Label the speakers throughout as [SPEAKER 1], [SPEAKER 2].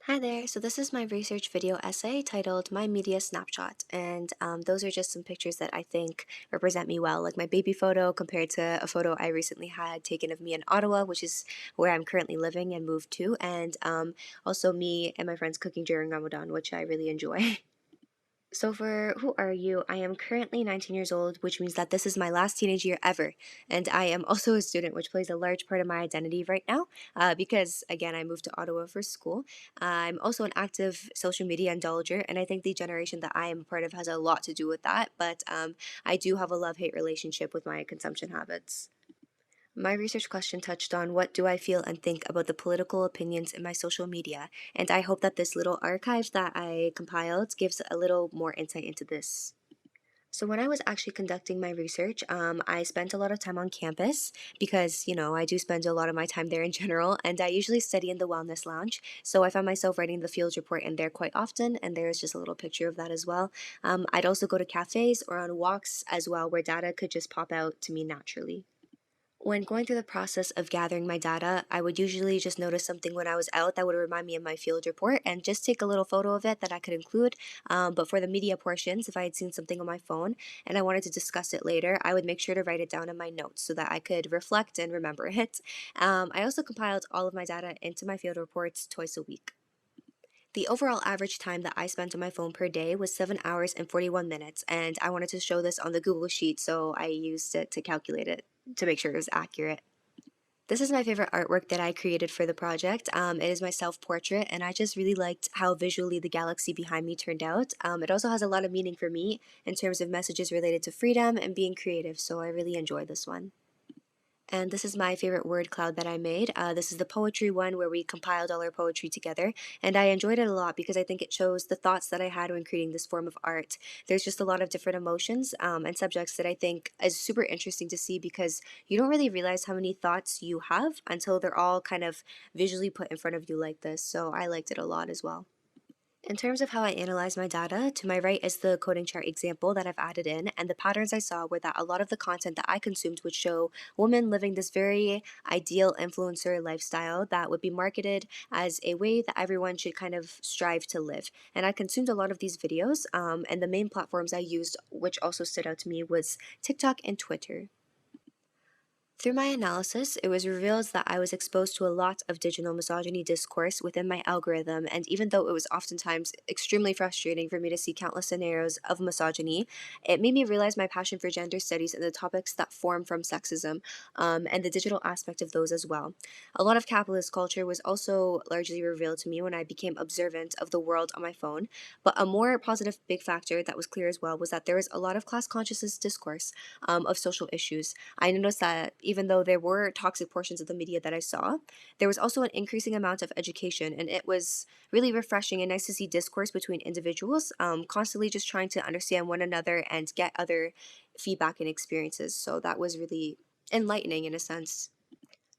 [SPEAKER 1] Hi there. So this is my research video essay titled My Media Snapshot. And those are just some pictures that I think represent me well, like my baby photo compared to a photo I recently had taken of me in Ottawa, which is where I'm currently living and moved to. And also me and my friends cooking during Ramadan, which I really enjoy. So for Who Are You? I am currently 19 years old, which means that this is my last teenage year ever. And I am also a student, which plays a large part of my identity right now because, again, I moved to Ottawa for school. I'm also an active social media indulger, and I think the generation that I am a part of has a lot to do with that. But I do have a love-hate relationship with my consumption habits. My research question touched on what do I feel and think about the political opinions in my social media, and I hope that this little archive that I compiled gives a little more insight into this. So, when I was actually conducting my research, I spent a lot of time on campus because, I do spend a lot of my time there in general, and I usually study in the Wellness Lounge. So, I found myself writing the field report in there quite often, and there's just a little picture of that as well. I'd also go to cafes or on walks as well where data could just pop out to me naturally. When going through the process of gathering my data, I would usually just notice something when I was out that would remind me of my field report and just take a little photo of it that I could include. But for the media portions, if I had seen something on my phone and I wanted to discuss it later, I would make sure to write it down in my notes so that I could reflect and remember it. I also compiled all of my data into my field reports twice a week. The overall average time that I spent on my phone per day was 7 hours and 41 minutes, and I wanted to show this on the Google Sheet, so I used it to calculate it to make sure it was accurate. This is my favorite artwork that I created for the project. It is my self portrait, and I just really liked how visually the galaxy behind me turned out. It also has a lot of meaning for me in terms of messages related to freedom and being creative, so I really enjoy this one. And this is my favorite word cloud that I made. This is the poetry one where we compiled all our poetry together. And I enjoyed it a lot because I think it shows the thoughts that I had when creating this form of art. There's just a lot of different emotions and subjects that I think is super interesting to see because you don't really realize how many thoughts you have until they're all kind of visually put in front of you like this. So I liked it a lot as well. In terms of how I analyze my data, to my right is the coding chart example that I've added in, and the patterns I saw were that a lot of the content that I consumed would show women living this very ideal influencer lifestyle that would be marketed as a way that everyone should kind of strive to live. And I consumed a lot of these videos, and the main platforms I used, which also stood out to me, was TikTok and Twitter. Through my analysis, it was revealed that I was exposed to a lot of digital misogyny discourse within my algorithm, and even though it was oftentimes extremely frustrating for me to see countless scenarios of misogyny, it made me realize my passion for gender studies and the topics that form from sexism, and the digital aspect of those as well. A lot of capitalist culture was also largely revealed to me when I became observant of the world on my phone, but a more positive big factor that was clear as well was that there was a lot of class consciousness discourse of social issues. I noticed that even though there were toxic portions of the media that I saw, there was also an increasing amount of education, and it was really refreshing and nice to see discourse between individuals, constantly just trying to understand one another and get other feedback and experiences. So that was really enlightening in a sense.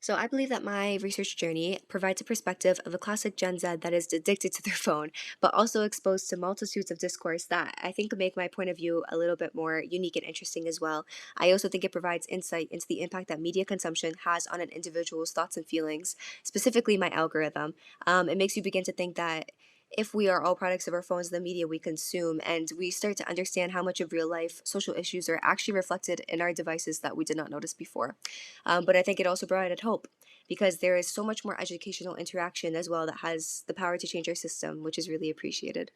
[SPEAKER 1] So I believe that my research journey provides a perspective of a classic Gen Z that is addicted to their phone, but also exposed to multitudes of discourse that I think make my point of view a little bit more unique and interesting as well. I also think it provides insight into the impact that media consumption has on an individual's thoughts and feelings, specifically my algorithm. It makes you begin to think that if we are all products of our phones, the media we consume, and we start to understand how much of real life social issues are actually reflected in our devices that we did not notice before. But I think it also provided hope because there is so much more educational interaction as well that has the power to change our system, which is really appreciated.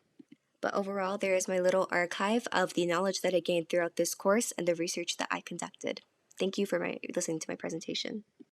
[SPEAKER 1] But overall, there is my little archive of the knowledge that I gained throughout this course and the research that I conducted. Thank you for listening to my presentation.